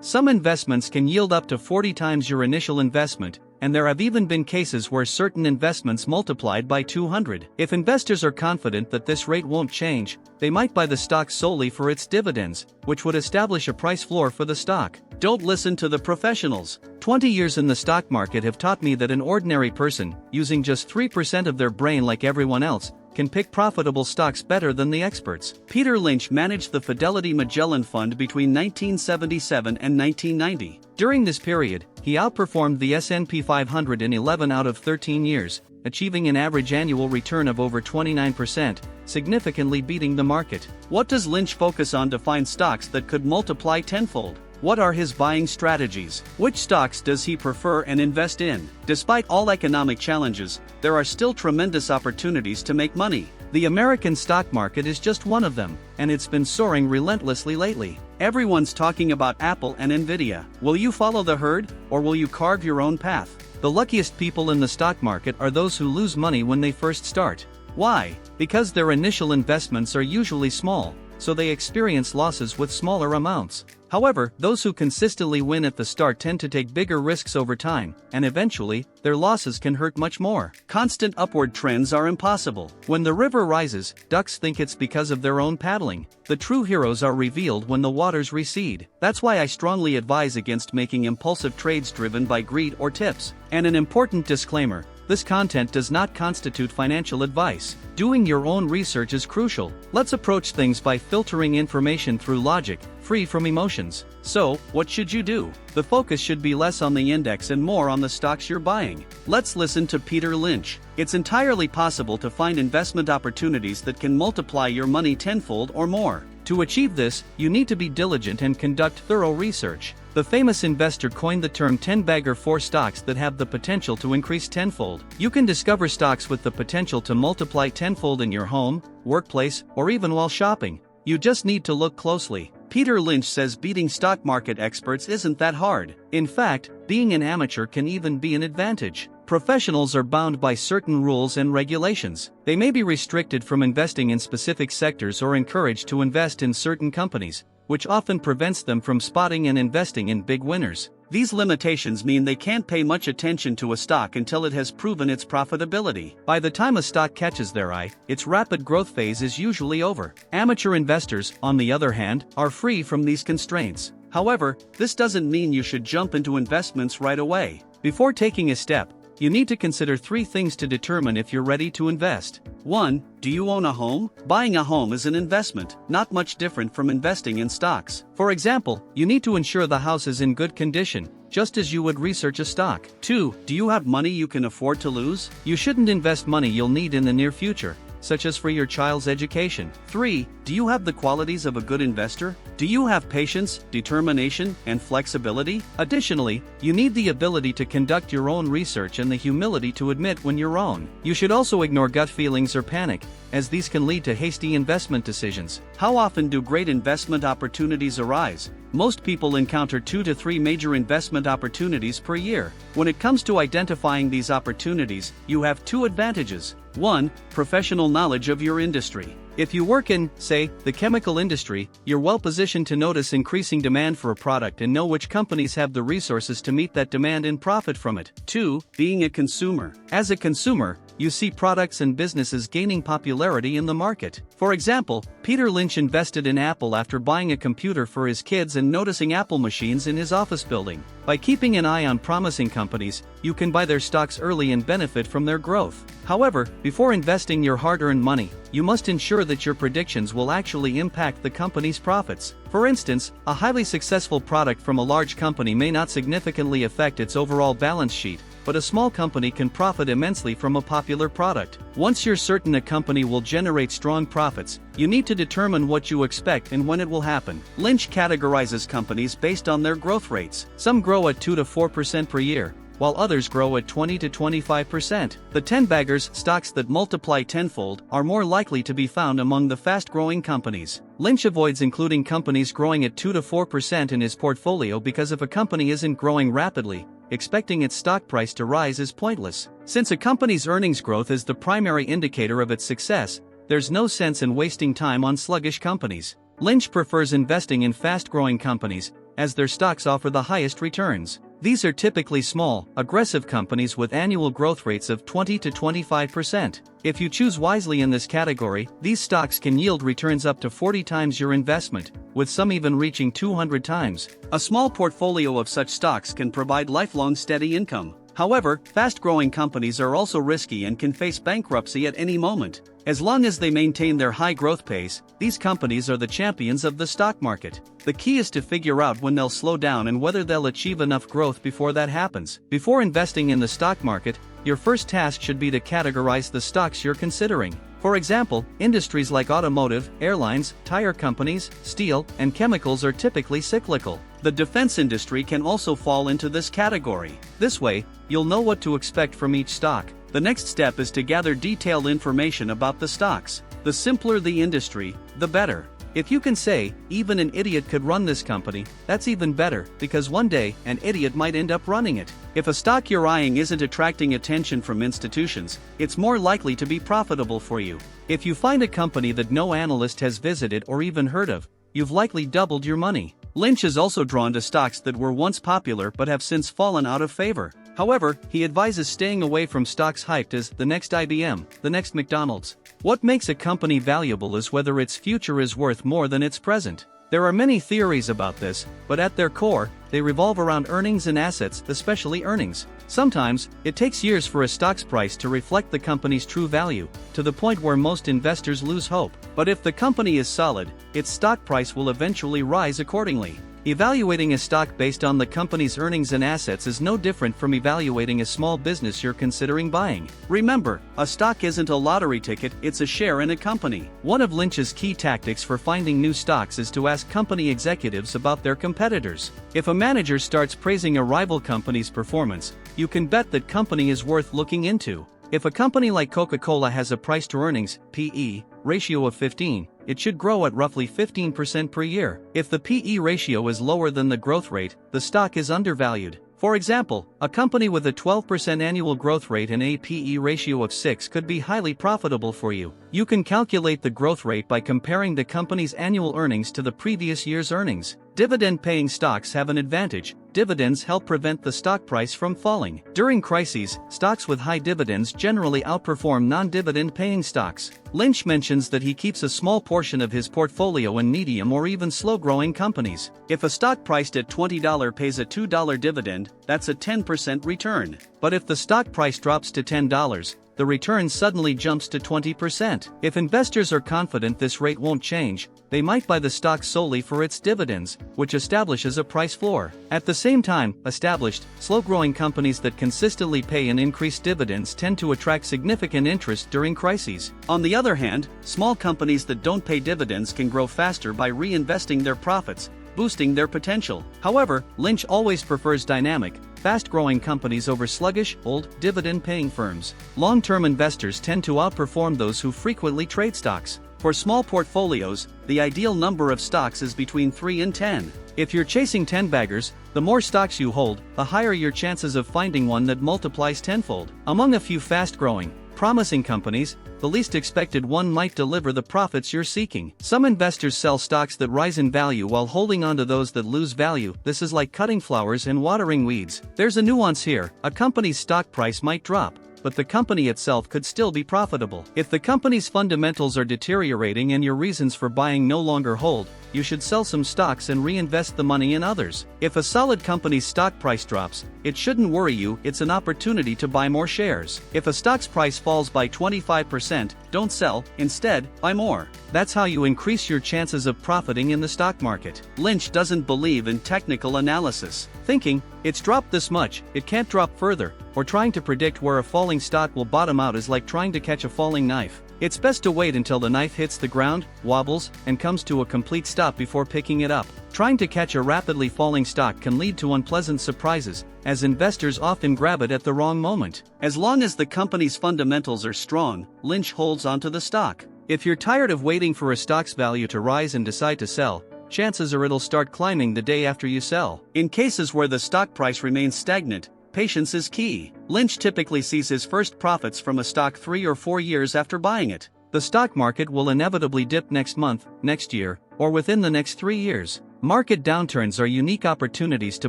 Some investments can yield up to 40 times your initial investment, and there have even been cases where certain investments multiplied by 200. If investors are confident that this rate won't change, they might buy the stock solely for its dividends, which would establish a price floor for the stock. Don't listen to the professionals. 20 years in the stock market have taught me that an ordinary person, using just 3% of their brain like everyone else, can pick profitable stocks better than the experts. Peter Lynch managed the Fidelity Magellan Fund between 1977 and 1990. During this period, he outperformed the S&P 500 in 11 out of 13 years, achieving an average annual return of over 29%, significantly beating the market. What does Lynch focus on to find stocks that could multiply tenfold? What are his buying strategies? Which stocks does he prefer and invest in? Despite all economic challenges, there are still tremendous opportunities to make money. The American stock market is just one of them, and it's been soaring relentlessly lately. Everyone's talking about Apple and Nvidia. Will you follow the herd, or will you carve your own path? The luckiest people in the stock market are those who lose money when they first start. Why? Because their initial investments are usually small, so they experience losses with smaller amounts. However, those who consistently win at the start tend to take bigger risks over time, and eventually, their losses can hurt much more. Constant upward trends are impossible. When the river rises, ducks think it's because of their own paddling. The true heroes are revealed when the waters recede. That's why I strongly advise against making impulsive trades driven by greed or tips. And an important disclaimer: this content does not constitute financial advice. Doing your own research is crucial. Let's approach things by filtering information through logic, free from emotions. So, what should you do? The focus should be less on the index and more on the stocks you're buying. Let's listen to Peter Lynch. It's entirely possible to find investment opportunities that can multiply your money tenfold or more. To achieve this, you need to be diligent and conduct thorough research. The famous investor coined the term 10-bagger for stocks that have the potential to increase tenfold. You can discover stocks with the potential to multiply tenfold in your home, workplace, or even while shopping. You just need to look closely. Peter Lynch says beating stock market experts isn't that hard. In fact, being an amateur can even be an advantage. Professionals are bound by certain rules and regulations. They may be restricted from investing in specific sectors or encouraged to invest in certain companies, which often prevents them from spotting and investing in big winners. These limitations mean they can't pay much attention to a stock until it has proven its profitability. By the time a stock catches their eye, its rapid growth phase is usually over. Amateur investors, on the other hand, are free from these constraints. However, this doesn't mean you should jump into investments right away. Before taking a step, you need to consider 3 things to determine if you're ready to invest. 1. Do you own a home? Buying a home is an investment, not much different from investing in stocks. For example, you need to ensure the house is in good condition, just as you would research a stock. 2. Do you have money you can afford to lose? You shouldn't invest money you'll need in the near future, such as for your child's education. 3. Do you have the qualities of a good investor? Do you have patience, determination, and flexibility? Additionally, you need the ability to conduct your own research and the humility to admit when you're wrong. You should also ignore gut feelings or panic, as these can lead to hasty investment decisions. How often do great investment opportunities arise? Most people encounter 2 to 3 major investment opportunities per year. When it comes to identifying these opportunities, you have 2 advantages. 1. Professional knowledge of your industry. If you work in, say, the chemical industry, you're well positioned to notice increasing demand for a product and know which companies have the resources to meet that demand and profit from it. 2. Being a consumer. As a consumer, you see products and businesses gaining popularity in the market. For example, Peter Lynch invested in Apple after buying a computer for his kids and noticing Apple machines in his office building. By keeping an eye on promising companies, you can buy their stocks early and benefit from their growth. However, before investing your hard-earned money, you must ensure that your predictions will actually impact the company's profits. For instance, a highly successful product from a large company may not significantly affect its overall balance sheet, but a small company can profit immensely from a popular product. Once you're certain a company will generate strong profits, you need to determine what you expect and when it will happen. Lynch categorizes companies based on their growth rates. Some grow at 2 to 4% per year, while others grow at 20 to 25%. The 10-baggers, stocks that multiply tenfold, are more likely to be found among the fast-growing companies. Lynch avoids including companies growing at 2 to 4% in his portfolio because if a company isn't growing rapidly, expecting its stock price to rise is pointless. Since a company's earnings growth is the primary indicator of its success, there's no sense in wasting time on sluggish companies. Lynch prefers investing in fast-growing companies, as their stocks offer the highest returns. These are typically small, aggressive companies with annual growth rates of 20 to 25%. If you choose wisely in this category, these stocks can yield returns up to 40 times your investment, with some even reaching 200 times. A small portfolio of such stocks can provide lifelong steady income. However, fast-growing companies are also risky and can face bankruptcy at any moment. As long as they maintain their high growth pace, these companies are the champions of the stock market. The key is to figure out when they'll slow down and whether they'll achieve enough growth before that happens. Before investing in the stock market, your first task should be to categorize the stocks you're considering. For example, industries like automotive, airlines, tire companies, steel, and chemicals are typically cyclical. The defense industry can also fall into this category. This way, you'll know what to expect from each stock. The next step is to gather detailed information about the stocks. The simpler the industry, the better. If you can say, even an idiot could run this company, that's even better, because one day, an idiot might end up running it. If a stock you're eyeing isn't attracting attention from institutions, it's more likely to be profitable for you. If you find a company that no analyst has visited or even heard of, you've likely doubled your money. Lynch is also drawn to stocks that were once popular but have since fallen out of favor. However, he advises staying away from stocks hyped as the next IBM, the next McDonald's. What makes a company valuable is whether its future is worth more than its present. There are many theories about this, but at their core, they revolve around earnings and assets, especially earnings. Sometimes, it takes years for a stock's price to reflect the company's true value, to the point where most investors lose hope. But if the company is solid, its stock price will eventually rise accordingly. Evaluating a stock based on the company's earnings and assets is no different from evaluating a small business you're considering buying. Remember, a stock isn't a lottery ticket, it's a share in a company. One of Lynch's key tactics for finding new stocks is to ask company executives about their competitors. If a manager starts praising a rival company's performance, you can bet that company is worth looking into. If a company like Coca-Cola has a price-to-earnings (PE) ratio of 15, it should grow at roughly 15% per year. If the PE ratio is lower than the growth rate, the stock is undervalued. For example, a company with a 12% annual growth rate and a PE ratio of 6 could be highly profitable for you. You can calculate the growth rate by comparing the company's annual earnings to the previous year's earnings. Dividend-paying stocks have an advantage. Dividends help prevent the stock price from falling. During crises, stocks with high dividends generally outperform non-dividend-paying stocks. Lynch mentions that he keeps a small portion of his portfolio in medium or even slow-growing companies. If a stock priced at $20 pays a $2 dividend, that's a 10% return. But if the stock price drops to $10, the return suddenly jumps to 20%. If investors are confident this rate won't change, they might buy the stock solely for its dividends, which establishes a price floor. At the same time, established, slow-growing companies that consistently pay and increase dividends tend to attract significant interest during crises. On the other hand, small companies that don't pay dividends can grow faster by reinvesting their profits, boosting their potential. However, Lynch always prefers dynamic, fast-growing companies over sluggish, old, dividend-paying firms. Long-term investors tend to outperform those who frequently trade stocks. For small portfolios, the ideal number of stocks is between 3 and 10. If you're chasing 10-baggers, the more stocks you hold, the higher your chances of finding one that multiplies tenfold. Among a few fast-growing, promising companies, the least expected one might deliver the profits you're seeking. Some investors sell stocks that rise in value while holding on to those that lose value. This is like cutting flowers and watering weeds. There's a nuance here. A company's stock price might drop, but the company itself could still be profitable. If the company's fundamentals are deteriorating and your reasons for buying no longer hold, you should sell some stocks and reinvest the money in others. If a solid company's stock price drops, it shouldn't worry you, it's an opportunity to buy more shares. If a stock's price falls by 25%, don't sell, instead, buy more. That's how you increase your chances of profiting in the stock market. Lynch doesn't believe in technical analysis, thinking, it's dropped this much, it can't drop further, or trying to predict where a falling stock will bottom out is like trying to catch a falling knife. It's best to wait until the knife hits the ground, wobbles, and comes to a complete stop before picking it up. Trying to catch a rapidly falling stock can lead to unpleasant surprises, as investors often grab it at the wrong moment. As long as the company's fundamentals are strong, Lynch holds onto the stock. If you're tired of waiting for a stock's value to rise and decide to sell, chances are it'll start climbing the day after you sell. In cases where the stock price remains stagnant, patience is key. Lynch typically sees his first profits from a stock 3 or 4 years after buying it. The stock market will inevitably dip next month, next year, or within the next 3 years. Market downturns are unique opportunities to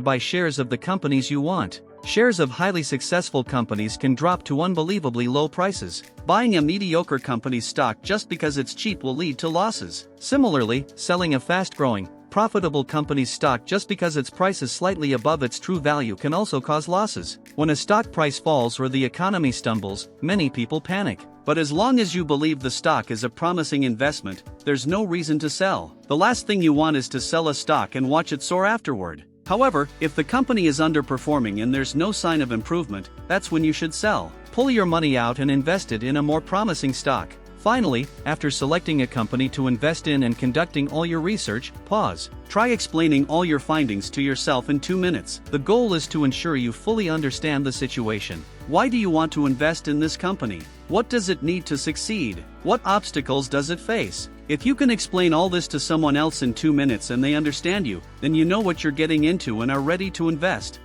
buy shares of the companies you want. Shares of highly successful companies can drop to unbelievably low prices. Buying a mediocre company's stock just because it's cheap will lead to losses. Similarly, selling a fast-growing, profitable company's stock just because its price is slightly above its true value can also cause losses. When a stock price falls or the economy stumbles, many people panic. But as long as you believe the stock is a promising investment, there's no reason to sell. The last thing you want is to sell a stock and watch it soar afterward. However, if the company is underperforming and there's no sign of improvement, that's when you should sell. Pull your money out and invest it in a more promising stock. Finally, after selecting a company to invest in and conducting all your research, pause. Try explaining all your findings to yourself in 2 minutes. The goal is to ensure you fully understand the situation. Why do you want to invest in this company? What does it need to succeed? What obstacles does it face? If you can explain all this to someone else in 2 minutes and they understand you, then you know what you're getting into and are ready to invest.